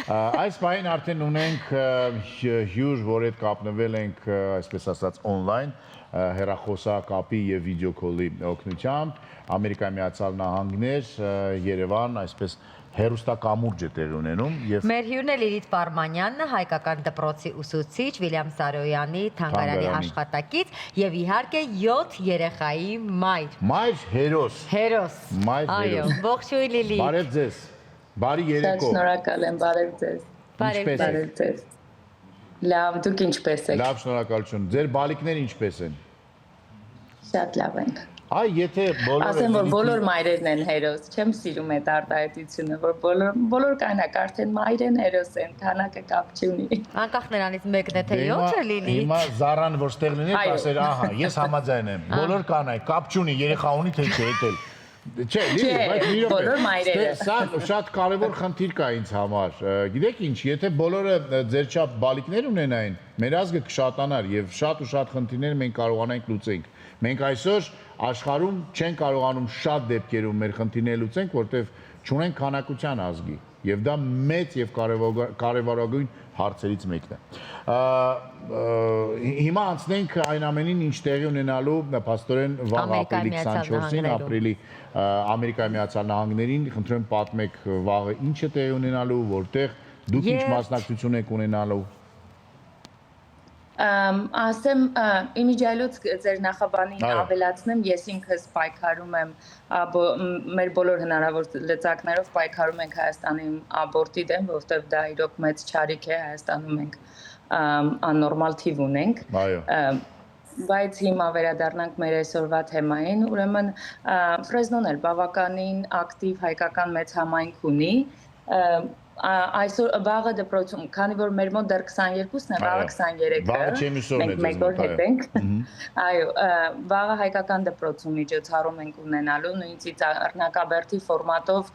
Այս պահին արդեն ունենք հյուր, որ հետ կապնվել ենք, այսպես ասած, on-line, հեռախոսակապի և վիդեոքոլի օգնությամբ, Ամերիկայի Միացյալ Նահանգներ, Երևան, այսպես հեռուստակամուրջ է տեղի ունենում։ Մեր հյուրն է Լիլիթ Պարմանյանն, հայկական դպրոցի ուսուցիչ, Վիլյամ Սարոյանի թանգարանի աշխատակից և իհարկե 7 երեխայի մայր։ Մայր հերոս։ Հերոս։ Մայր հերոս։ Ողջույն Լիլիթ։ Բարև ձեզ։ Բարի երեկո։ Շնորհակալ եմ, բարև ձեզ։ Ինչպես եք։ Լավ, դուք ինչպես եք։ Լավ, շնորհակալություն։ Ձեր բալիկները ինչպես են։ Շատ լավ են։ Այ եթե բոլորը ասեմ, որ բոլոր մայրերն են հերոս, չեմ սիրում այդ արտահայտությունը, որ բոլոր կանայք արդեն մայր են, հերոս են, քանակը կապ չունի։ Անկախ նրանից մեկն է թե 7-ը Լիլիթ։ Հիմա Զարան որ ստեղ լիներ, ասեր, ահա, ես համաձայն եմ։ Բոլոր կանայք կապ չունի, երեխա ունի թե չէ, էդ էլ։ Չէ, Լիլիթ, բոլոր մայրերը։ Սա շատ կարևոր խնդիր կա ինձ համար։ Գիտեք ինչ, եթե բոլորը ձեր չափ բալիկներ ունենային, մեր ազգը կշատանար եւ շատ ու շատ խնդիրներ մենք կարողանանք լուծենք։ Մենք այսօր աշխարհում չեն կարողանում շատ դեպքերում մեր խնդիրները լուծենք, որտեղ չունենք քանակության ազգի, եւ դա մեծ եւ կարևորագույն հարցերից մեկն է։ Հիմա անցնենք այն ամենին, ինչ տեղի ունենալու փաստորեն վաղ ապրիլի 24-ին, ապրիլի Ամերիկայի Միացյալ Նահանգներին, խնդրեմ պատմեք վաղը ինչ է տեղի ունենալու, որտեղ դուք ինչ մասնակցություն եք ունենալու։ Ասեմ, իմիջիայլոց ձեր նախաբանին ավելացնեմ, ես ինքս պայքարում եմ մեր բոլոր հնարավոր լծակներով պայքարում ենք Հայաստանի աբորտի դեմ, որովհետև դա իրոք մեծ չարիք է, Հայաստանում մենք աննորմալ թիվ ունենք։ Բայց հիմա վերադառնանք մեր այսօրվա թեմային, ուրեմն Ֆրեզնոն էլ բավականին ակտիվ հայկական մեծ համայնք ունի, այսօր վաղը դպրոցում, քանի որ մեր մոտ դեռ 22-ն է, վաղը 23-ը, մենք մեկ օր հետ ենք, այո, վաղը հայկական դպրոցում միջոցառում ենք ունենալու, նույնիսկ Առնակաբերդի ֆորմատով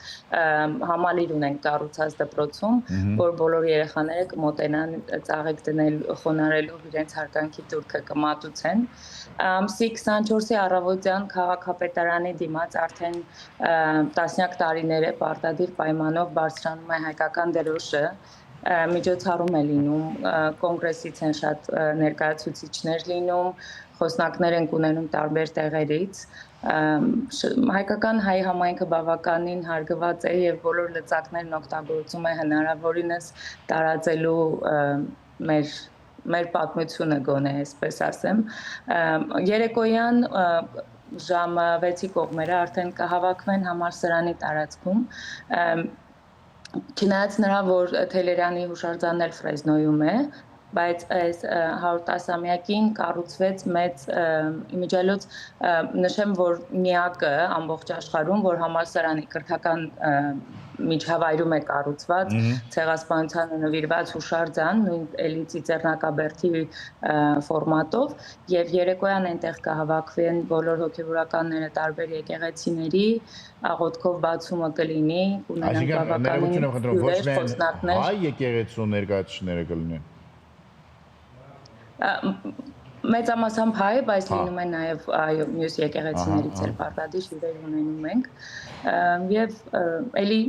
համալիր ունենք կառուցած դպրոցում, որ բոլոր երեխաները կմոտենան ծաղիկ դնել խոնարհելով իրենց հարկանքի տուրքը կմատուցեն։ Ամսի 24-ի առավոտյան քաղաքապետարանի դիմաց արդեն տասնյակ տարիներ է պարտադիր պայմանով բարձրանում է հայկական դրոշը, միջոցառում է լինում, կոնգրեսից են շատ ներկայացուցիչներ լինում, խոսնակներ ենք ունենում տարբեր տեղերից, հայկական հայ համայնքը բավականին հարգված է եւ բոլոր լծակներն օգտագործում է հնարավորինս տարածելու մեր պատմությունը գոնե, այսպես ասեմ, երեկոյան ժամը 6-ի կողմերը արդեն կհավաքվեն համալսարանի տարածքում, չնայած նրա, որ Թելերյանի հուշարձանն էլ Ֆրեզնոյում է, բայց այս 110-ամյակին կառուցվեց մեծ իմիջիայլոց, նշեմ, որ միակը ամբողջ աշխարհում, որ համալսարանի կրթական միջավայրում է կառուցված, ցեղասպանությանը նվիրված հուշարձան, նույն էլի Ծիծեռնակաբերդի ֆորմատով, եւ երեկոյան այնտեղ կհավաքվեն բոլոր հոգեվորականները տարբեր եկեղեցիների, աղոթքով բացումը կլինի, կունենան բավականին խոսնակներ։ Հայ եկեղեցու ներկայացուցիչները կլինեն։ Մեծամասամբ հայ, բայց լինում են նաև մյուս եկեղեցիներից էլ պարտադիր հյուրեր ունենում ենք եւ էլի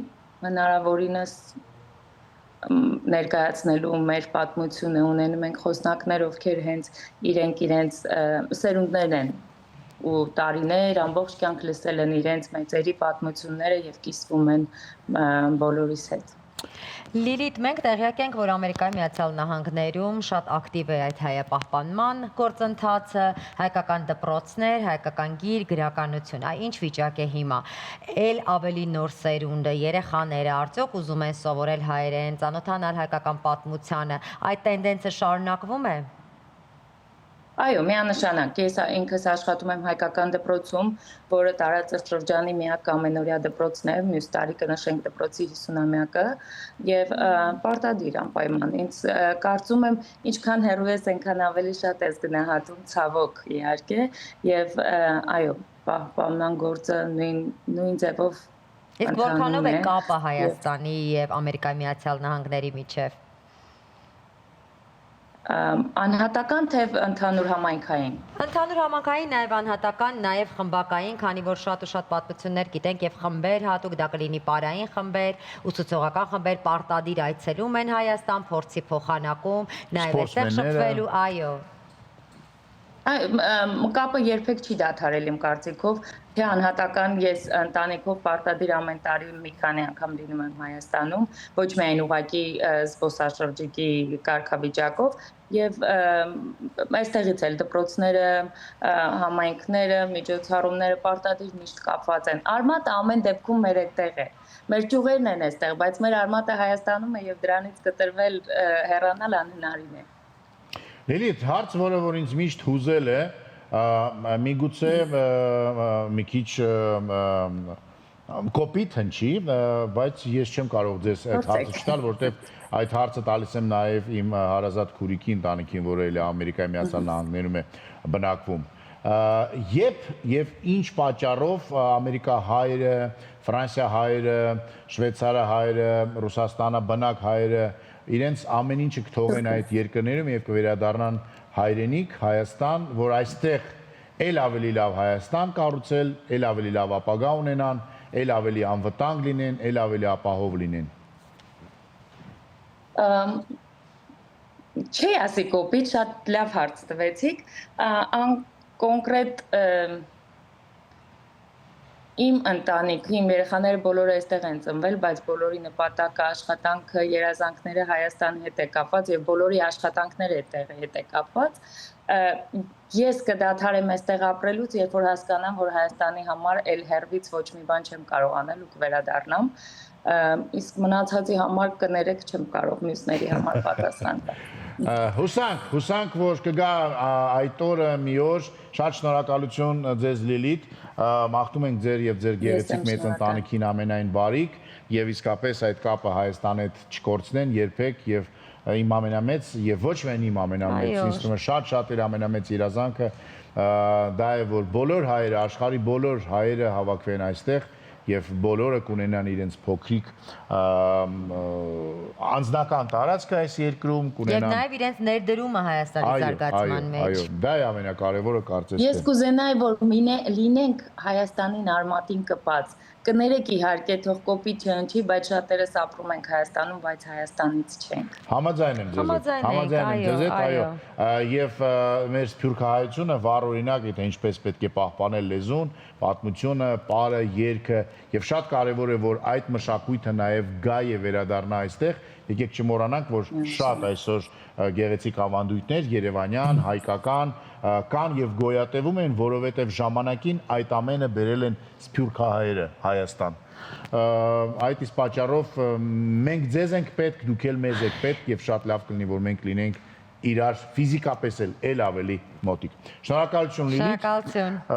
հնարավորինս ներկայացնելու մեր պատմությունը ունենում ենք խոսնակներ, ովքեր հենց իրենց սերունդներ են ու տարիներ ամբողջ կյանք լսել են իրենց մեծերի պատմությունները եւ կիսվում են բոլորիս հետ։ Լիլիթ, մենք տեղյակ ենք, որ Ամերիկայի Միացյալ Նահանգներում շատ ակտիվ է այդ հայապահպանման գործընթացը, հայկական դպրոցներ, հայկական գիր, գրականություն, ինչ վիճակ է հիմա, էլ ավելի նոր սերունդը, երեխաները արդյոք ուզում են սովորել հայերեն, ծանոթանալ հայկական պատմությանը, այդ տենդենսը շարունակվում է։ Այո, միանշանակ, ես ինքս աշխատում եմ հայկական դպրոցում, որը տարածաշրջանի միակ ամենօրյա դպրոցն է, մյուս տարի կնշենք դպրոցի 50-ամյակը եւ պարտադիր անպայման։ Ինձ կարծում եմ, ինչքան հեռու ես, այնքան ավելի շատ ես գնահատում, ցավոք իհարկե, եւ այո, պահպանման գործը նույն ձևով։ Իսկ որքանով է կապը Հայաստանի եւ Ամերիկայի Միացյալ Նահանգների միջեւ։ Անհատական թե ընդհանուր համայնքային։ Ընդհանուր համակային, նաև անհատական, նաև խմբակային, քանի որ շատ ու շատ պատմություններ գիտենք եւ խմբեր, հատուկ դա կլինի պարային խմբեր, ուսուցողական խմբեր պարտադիր այցելում են Հայաստան, փորձի փոխանակում, նաև այստեղ շփվելու, այո։ Կապը երբեք չի դադարել իմ կարծիքով, թե անհատական ես ընտանիքով պարտադիր ամեն տարի մի քանի անգամ լինում եմ Հայաստանում, ոչ միայն ուղղակի զբոսաշրջիկի կարգավիճակով, եւ այստեղից էլ դպրոցները, համայնքները, միջոցառումները պարտադիր միշտ կապված են։ Արմատը ամեն դեպքում մեր այդտեղ է։ Մեր ճյուղերն են այստեղ, բայց մեր արմատը Հայաստանում է եւ դրանից կտրվել հեռանալ անհնարին է։ Լիլիթ, հարց, որը որ ինձ միշտ հուզել է, միգուցե մի քիչ կոպիտ հնչի, բայց ես չեմ կարող ձեզ այդ հարցը չտալ, որտեղ այդ հարցը տալիս եմ նաև իմ հարազատ քուրիկի ընտանիքին, որը էլ Ամերիկայի Միացյալ Նահանգներում է բնակվում։ Եվ ինչ պատճառով Ամերիկա հայերը, Ֆրանսիա հայերը, Շվեյցարիա հայերը, Ռուսաստանը բնակ հայերը իրենց ամեն ինչը կթողեն այդ երկրներում եւ կվերադառնան հայրենիք Հայաստան, որ այստեղ ել ավելի լավ Հայաստան կառուցել, ել ավելի լավ ապագա ունենան, ել ավելի անվտանգ լինեն, ել ավելի ապահով լինեն։ Չի ասի կոպիտ, շատ լավ հարց տվեցիք, կոնկրետ իմ ընտանիքը, իմ երեխաները բոլորը այստեղ են ծնվել, բայց բոլորի նպատակը, աշխատանքը, երազանքները Հայաստանի հետ է կապված եւ բոլորի աշխատանքները այդտեղ հետ է կապված։ Ես կդադարեմ այստեղ ապրելուց, երբ որ հասկանամ, որ Հայաստանի համար էլ հերվից ոչ մի բան չեմ կարող անել ու կվերադառնամ, իսկ մնացածի համար կներեք չեմ կարող մյուսների համար պատասխան տալ։ Հուսանք, որ կգա այդ օրը մի օր, շատ շնորհակալություն ձեզ Լիլիթ, մաղթում ենք ձեր եւ ձեր գեղեցիկ մեծ ընտանիքին ամենայն բարիք եւ իսկապես այդ կապը Հայաստանի հետ չկորցնեն երբեք եւ իմ ամենամեծ եւ ոչ միայն իմ ամենամեծ, ինձ թվում է շատ իր ամենամեծ երազանքը դա է, որ բոլոր հայերը, աշխարհի բոլոր հայերը հավաքվեն այստեղ եւ բոլորը կունենան իրենց փոքրիկ անձնական տարածքը այս երկրում, կունենան Եվ նաև իրենց ներդրումը Հայաստանի զարգացման մեջ։ Այո, դա է ամենակարևորը կարծես թե։ Ես կուզենայի, որ լինենք Հայաստանին արմատին կպած։ Կներեք իհարկե, թող կոպիտ չհնչի, բայց շատերս ապրում ենք Հայաստանում, բայց Հայաստանից չենք։ Համաձայն եմ ձեզ հետ, այո։ Եվ մեր սփյուռքահայությունը վառ օրինակ է, թե ինչպես պետք է պահպանել լեզուն, պատմությունը, պարը, երգը, եւ շատ կարեւոր է, որ այդ մշակույթը նաեւ գա եւ վերադառնա այստեղ։ Եկեք չմոռանանք, որ շատ այսօր գեղեցիկ ավանդույթներ երևանյան, հայկական կան եւ գոյատևում են, որովհետեւ ժամանակին այդ ամենը բերել են սփյուռքահայերը Հայաստան։ Այդ իսկ պատճառով մենք ձեզ ենք պետք, դուք էլ մեզ եք պետք եւ շատ լավ կլինի, որ մենք լինենք իրար ֆիզիկապես էլ ավելի մոտիկ։ Շնորհակալություն Լիլիթ։ Շնորհակալություն։